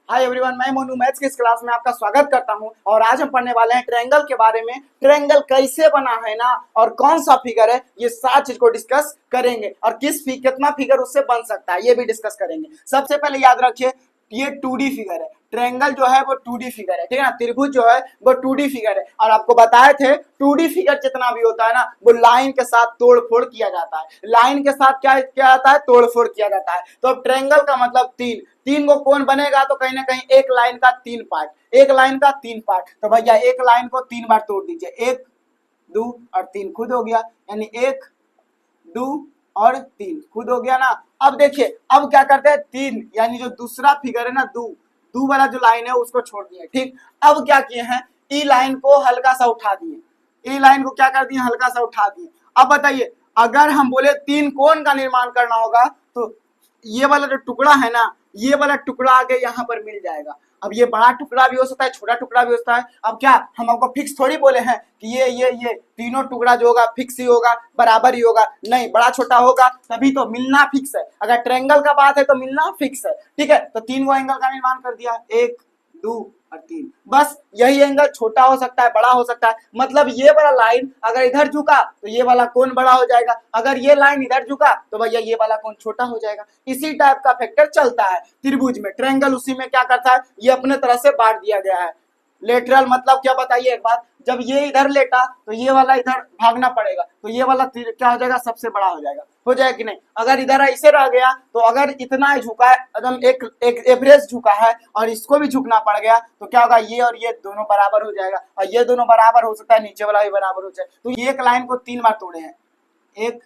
Hi everyone, मैं Monu maths की इस क्लास में आपका स्वागत करता हूं और आज हम पढ़ने वाले हैं ट्रायंगल के बारे में। ट्रायंगल कैसे बना है ना, और कौन सा फिगर है, ये सारी चीज को डिस्कस करेंगे और कितना फिगर उससे बन सकता है ये भी डिस्कस करेंगे। सबसे पहले याद रखिए, ये 2D फिगर है। ट्रायंगल जो है वो 2D फिगर है, ठीक है ना। त्रिभुज जो है वो 2D फिगर है और आपको बताए थे 2D फिगर जितना भी होता है ना, वो लाइन के साथ तोड़ फोड़ किया जाता है। लाइन के साथ क्या किया जाता है? तोड़ फोड़ किया जाता है। तो अब ट्रायंगल का मतलब तीन तीन को कौन बनेगा? तो कहीं ना कहीं एक लाइन का तीन पार्ट, एक लाइन का तीन पार्ट। तो भैया एक लाइन को तीन बार तोड़ दीजिए, एक दो और तीन, खुद हो गया। यानी एक दो और तीन, खुद हो गया ना। अब देखिए, अब क्या करते हैं, तीन यानी जो दूसरा फिगर है ना, दो दो वाला जो लाइन है उसको छोड़ दिए। ठीक, अब क्या किए हैं, ई लाइन को हल्का सा उठा दिए। ई लाइन को क्या कर दिए? हल्का सा उठा दिए। अब बताइए, अगर हम बोले तीन कोण का निर्माण करना होगा तो ये वाला जो टुकड़ा है ना, ये वाला टुकड़ा आगे यहाँ पर मिल जाएगा। अब ये बड़ा टुकड़ा भी हो सकता है, छोटा टुकड़ा भी हो सकता है। अब क्या हम आपको फिक्स थोड़ी बोले हैं कि ये तीनों टुकड़ा जो होगा फिक्स ही होगा, बराबर ही होगा? नहीं, बड़ा छोटा होगा तभी तो मिलना फिक्स है। अगर ट्रायंगल का बात है तो मिलना फिक्स है। ठीक है, तो तीन वो एंगल का निर्माण कर दिया, एक दो और तीन। बस यही एंगल छोटा हो सकता है, बड़ा हो सकता है। मतलब ये वाला लाइन अगर इधर झुका तो ये वाला कोण बड़ा हो जाएगा, अगर ये लाइन इधर झुका तो भैया ये वाला कोण छोटा हो जाएगा। इसी टाइप का फैक्टर चलता है त्रिभुज में। ट्रायंगल उसी में क्या करता है, ये अपने तरह से बांट दिया गया है। लेटरल मतलब क्या बताइए एक बात, जब ये इधर लेटा तो ये वाला इधर भागना पड़ेगा, तो ये वाला क्या हो जाएगा? सबसे बड़ा हो जाएगा। हो जाएगा कि नहीं? अगर इधर ऐसे रह गया तो अगर इतना झुका है, एकदम एक एवरेज झुका है और इसको भी झुकना पड़ गया तो क्या होगा? ये और ये दोनों बराबर हो जाएगा, और ये दोनों बराबर हो सकता है, नीचे वाला भी बराबर हो जाए। तो ये एक लाइन को तीन बार तोड़े हैं, एक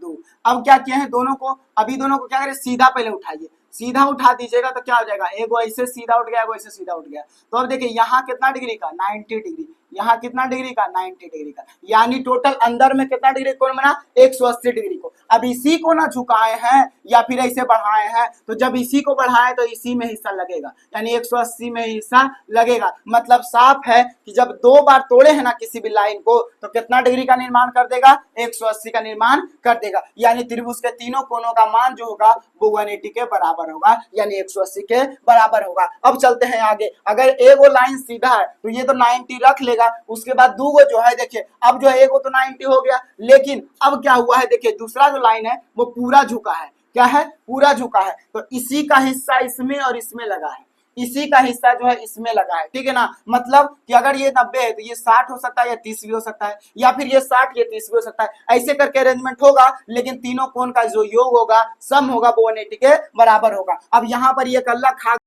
दो। अब क्या किए हैं, दोनों को, अभी दोनों को क्या करें, सीधा पहले उठाइए। सीधा उठा दीजिएगा तो क्या हो जाएगा, एगो ऐसे सीधा उठ गया, एगो ऐसे सीधा उठ गया। तो अब देखिए यहाँ कितना डिग्री का, 90 डिग्री। यहाँ कितना डिग्री का, 90 डिग्री का। यानी टोटल अंदर में कितना डिग्री कोण बना? 180 डिग्री को। अब इसी को ना झुकाए हैं या फिर ऐसे बढ़ाए हैं, तो जब इसी को बढ़ाए तो इसी में हिस्सा लगेगा, यानी 180 में हिस्सा लगेगा। मतलब साफ है कि जब दो बार तोड़े हैं ना किसी भी लाइन को, तो कितना डिग्री का निर्माण कर देगा? 180 का निर्माण कर देगा। यानी त्रिभुज के तीनों कोणों का मान जो होगा वो 180 के बराबर होगा, यानी 180 के बराबर होगा। अब चलते हैं आगे। अगर एगो लाइन सीधा है तो ये तो 90 रख लेगा, उसके बाद दूगो जो है, देखिए अब जो है एगो तो 90 हो गया, लेकिन अब क्या हुआ है, देखिए दूसरा जो लाइन है वो पूरा झुका है। क्या है? पूरा झुका है। तो इसी का हिस्सा इसमें और इसमें लगा है, इसी का हिस्सा जो है इसमें लगा है। ठीक है ना। मतलब कि अगर ये 90 है तो ये 60 हो सकता है, या 30 भी हो सकता है, या फिर ये 60 ये 30 भी हो सकता है। ऐसे करके अरेंजमेंट होगा, लेकिन तीनों कोण का जो योग होगा, सम होगा, वो 180 के बराबर होगा। अब यहाँ पर ये अलग